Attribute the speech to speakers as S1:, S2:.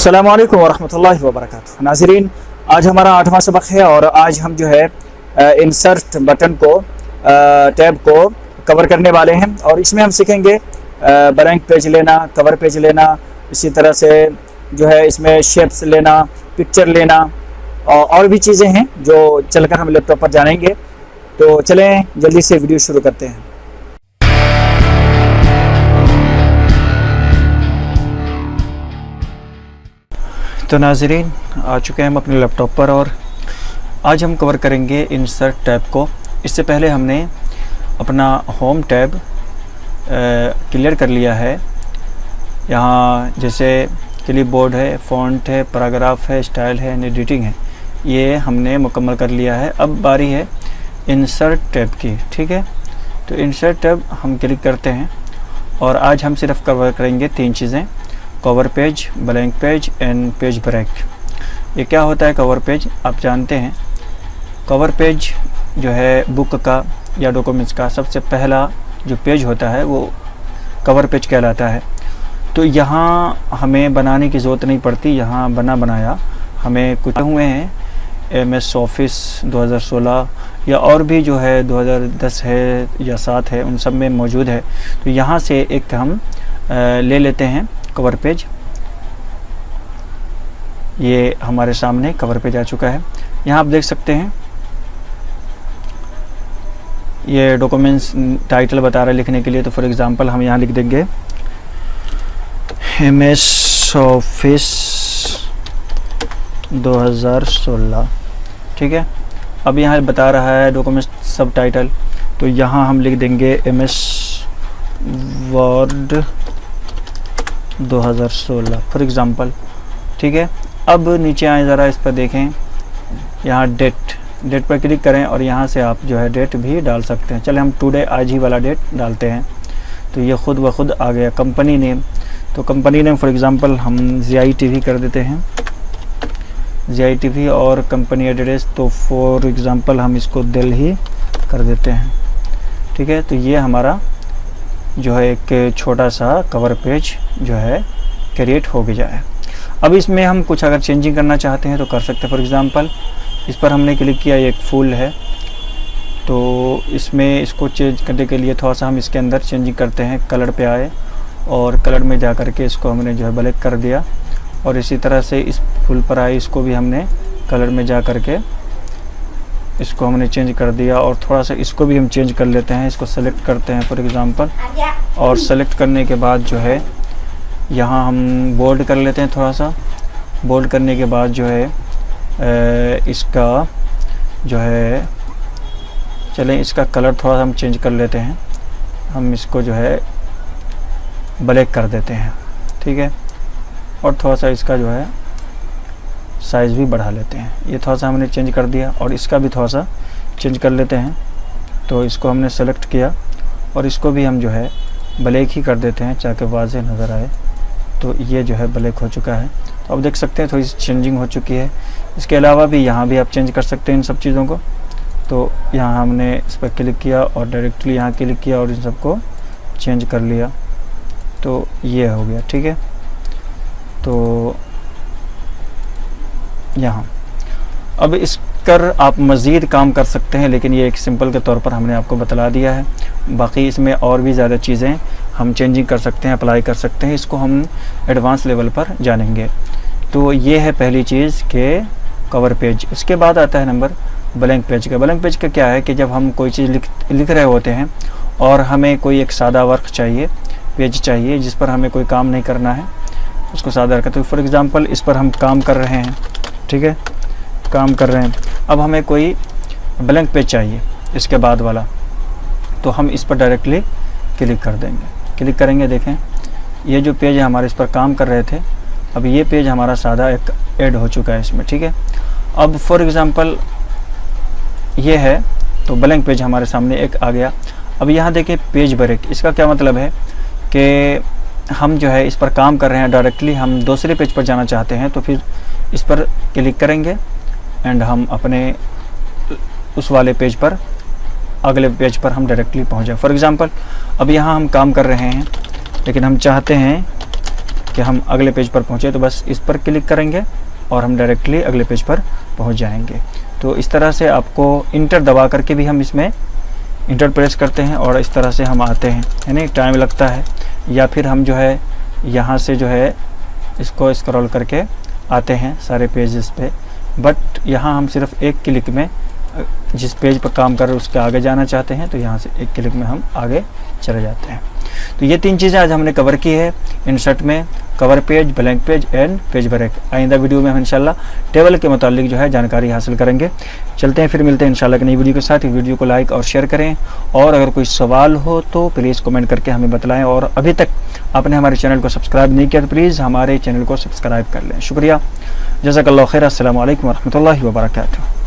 S1: अस्सलामुअलैकुम वरहमतुल्लाहि वबरकातुहू। नाज़रीन, आज हमारा 8वां सबक है और आज हम जो है इंसर्ट बटन को टैब को कवर करने वाले हैं और इसमें हम सीखेंगे ब्लैंक पेज लेना, कवर पेज लेना, इसी तरह से जो है इसमें शेप्स लेना, पिक्चर लेना और भी चीज़ें हैं जो चलकर हम लैपटॉप पर जानेंगे। तो चलें जल्दी से वीडियो शुरू करते हैं। तो नाज़रीन, आ चुके हैं हम अपने लैपटॉप पर और आज हम कवर करेंगे इंसर्ट टैब को। इससे पहले हमने अपना होम टैब क्लियर कर लिया है। यहाँ जैसे क्लिपबोर्ड है, फ़ॉन्ट है, पैराग्राफ है, स्टाइल है, एडिटिंग है, ये हमने मुकम्मल कर लिया है। अब बारी है इंसर्ट टैब की, ठीक है। तो इंसर्ट टैब हम क्लिक करते हैं और आज हम सिर्फ कवर करेंगे 3 चीज़ें: cover page, blank page and page break. ये क्या होता है कवर पेज? आप जानते हैं, कवर पेज जो है बुक का या डॉक्यूमेंट्स का सबसे पहला जो पेज होता है वो कवर पेज कहलाता है। तो यहाँ हमें बनाने की ज़रूरत नहीं पड़ती, यहाँ बना बनाया हमें कुछ हुए हैं। MS ऑफिस 2016 या और भी जो है 2010 है या 7 है, उन सब में मौजूद है। तो यहाँ से एक हम ले लेते हैं कवर पेज। ये हमारे सामने कवर पेज आ चुका है। यहाँ आप देख सकते हैं ये डॉक्यूमेंट्स टाइटल बता रहा है लिखने के लिए। तो फॉर एग्जांपल हम यहाँ लिख देंगे MS ऑफिस 2016, ठीक है। अब यहाँ बता रहा है डॉक्यूमेंट्स सब टाइटल, तो यहाँ हम लिख देंगे MS वर्ड 2016 फॉर एग्ज़ाम्पल, ठीक है। अब नीचे आए ज़रा, इस पर देखें, यहाँ डेट पर क्लिक करें और यहाँ से आप जो है डेट भी डाल सकते हैं। चले हम टुडे, आज ही वाला डेट डालते हैं। तो ये खुद ब खुद आ गया। कंपनी नेम, तो कंपनी नेम फॉर एग्ज़ाम्पल हम ZI TV कर देते हैं, ZI TV। और कंपनी एड्रेस तो फॉर एग्ज़ाम्पल हम इसको दिल्ली कर देते हैं, ठीक है। तो ये हमारा जो है एक छोटा सा कवर पेज जो है क्रिएट हो गया है। अब इसमें हम कुछ अगर चेंजिंग करना चाहते हैं तो कर सकते हैं। फॉर एग्ज़ाम्पल इस पर हमने क्लिक किया, एक फूल है, तो इसमें इसको चेंज करने के लिए थोड़ा सा हम इसके अंदर चेंजिंग करते हैं। कलर पे आए और कलर में जा कर के इसको हमने जो है ब्लैक कर दिया और इसी तरह से इस फूल पर आए, इसको भी हमने कलर में जा कर के इसको हमने चेंज कर दिया और थोड़ा सा इसको भी हम चेंज कर लेते हैं। इसको सेलेक्ट करते हैं फॉर एग्ज़ाम्पल, और सेलेक्ट करने के बाद जो है यहाँ हम बोल्ड कर लेते हैं। थोड़ा सा बोल्ड करने के बाद जो है इसका जो है, चलें इसका कलर थोड़ा सा हम चेंज कर लेते हैं। हम इसको जो है ब्लैक कर देते हैं, ठीक है। और थोड़ा सा इसका जो है साइज़ भी बढ़ा लेते हैं। ये थोड़ा सा हमने चेंज कर दिया और इसका भी थोड़ा सा चेंज कर लेते हैं। तो इसको हमने सेलेक्ट किया और इसको भी हम जो है ब्लैक ही कर देते हैं ताकि वाज़ेह नज़र आए। तो ये जो है ब्लैक हो चुका है। तो अब देख सकते हैं थोड़ी सी चेंजिंग हो चुकी है। इसके अलावा भी यहाँ भी आप चेंज कर सकते हैं इन सब चीज़ों को। तो यहाँ हमने इस पर क्लिक किया और डायरेक्टली यहाँ क्लिक किया और इन सबको चेंज कर लिया। तो ये हो गया, ठीक है। तो यहाँ अब इस कर आप मज़ीद काम कर सकते हैं, लेकिन ये एक सिंपल के तौर पर हमने आपको बतला दिया है। बाकी इसमें और भी ज़्यादा चीज़ें हम चेंजिंग कर सकते हैं, अप्लाई कर सकते हैं। इसको हम एडवांस लेवल पर जानेंगे। तो ये है पहली चीज़ के कवर पेज। उसके बाद आता है नंबर ब्लैंक पेज का। ब्लैंक पेज का क्या है कि जब हम कोई चीज़ लिख रहे होते हैं और हमें कोई एक सादा वर्क चाहिए, पेज चाहिए जिस पर हमें कोई काम नहीं करना है, उसको सादा रखा। तो फॉर एग्ज़ाम्पल इस पर हम काम कर रहे हैं, ठीक है, काम कर रहे हैं। अब हमें कोई ब्लैंक पेज चाहिए इसके बाद वाला, तो हम इस पर डायरेक्टली क्लिक कर देंगे। क्लिक करेंगे, देखें ये जो पेज है हमारे, इस पर काम कर रहे थे, अब ये पेज हमारा सादा एक ऐड हो चुका है इसमें, ठीक है। अब फॉर एग्ज़ाम्पल ये है, तो ब्लैंक पेज हमारे सामने एक आ गया। अब यहाँ देखें पेज ब्रेक, इसका क्या मतलब है कि हम जो है इस पर काम कर रहे हैं, डायरेक्टली हम दूसरे पेज पर जाना चाहते हैं, तो फिर इस पर क्लिक करेंगे एंड हम अपने उस वाले पेज पर, अगले पेज पर हम डायरेक्टली पहुँच जाए। फॉर एग्ज़ाम्पल अब यहाँ हम काम कर रहे हैं, लेकिन हम चाहते हैं कि हम अगले पेज पर पहुँचे, तो बस इस पर क्लिक करेंगे और हम डायरेक्टली अगले पेज पर पहुँच जाएंगे। तो इस तरह से आपको इंटर दबा करके भी हम इसमें इंटर प्रेस करते हैं और इस तरह से हम आते हैं, यानी टाइम लगता है। या फिर हम जो है यहाँ से जो है इसको स्क्रॉल करके आते हैं सारे पेजेस पे, बट यहाँ हम सिर्फ एक क्लिक में जिस पेज पर काम कर रहे हैं उसके आगे जाना चाहते हैं, तो यहाँ से एक क्लिक में हम आगे चले जाते हैं। तो ये 3 चीज़ें आज हमने कवर की है इंसर्ट में, cover page, blank page and page break. आइंदा वीडियो में हम इंशाल्लाह टेबल के मुतालिक जो है जानकारी हासिल करेंगे। चलते हैं, फिर मिलते हैं इंशाल्लाह एक नई वीडियो के साथ। वीडियो को लाइक और शेयर करें, और अगर कोई सवाल हो तो प्लीज़ कमेंट करके हमें बताएं, और अभी तक आपने हमारे चैनल को सब्सक्राइब नहीं किया तो प्लीज़ हमारे चैनल को सब्सक्राइब कर लें। शुक्रिया, जज़ाकल्लाहु खैर। अस्सलामु अलैकुम व रहमतुल्लाहि व बरकातुहू।